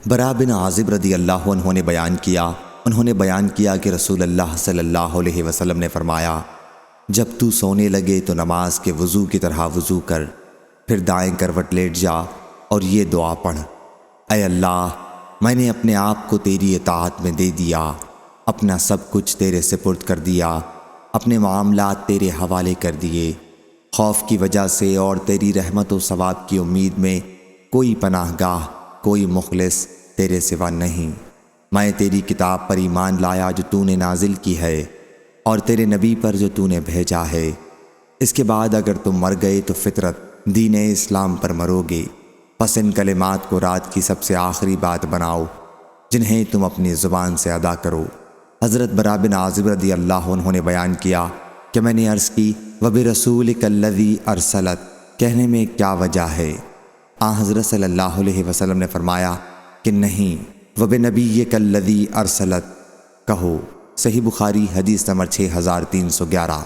برا بن عازب رضی اللہ عنہ نے انہوں نے بیان کیا کہ رسول اللہ صلی اللہ علیہ وسلم نے فرمایا، جب تو سونے لگے تو نماز کے وضو کی طرح وضو کر، پھر دائیں کروٹ لیٹ جا اور یہ دعا پڑھ: اے اللہ، میں نے اپنے آپ کو تیری اطاعت میں دے دیا، اپنا سب کچھ تیرے سپرد کر دیا، اپنے معاملات تیرے حوالے کر دیے، خوف کی وجہ سے اور تیری رحمت و ثواب کی امید میں کوئی پناہ گاہ، کوئی مخلص تیرے سوا نہیں۔ میں تیری کتاب پر ایمان لایا جو تو نے نازل کی ہے، اور تیرے نبی پر جو تو نے بھیجا ہے۔ اس کے بعد اگر تم مر گئے تو فطرت دین اسلام پر مرو گے، پس ان کلمات کو رات کی سب سے آخری بات بناؤ جنہیں تم اپنی زبان سے ادا کرو۔ حضرت برا بن عازب رضی اللہ عنہ نے بیان کیا کہ میں نے عرض کی، وَبِرَسُولِكَ الَّذِي أَرْسَلَتْ کہنے میں کیا وجہ ہے؟ حضرت صلی اللہ علیہ وسلم نے فرمایا کہ نہیں، وَبِنَبِيِّكَ الَّذِي أَرْسَلَتْ کہو۔ صحیح بخاری حدیث نمبر 6311۔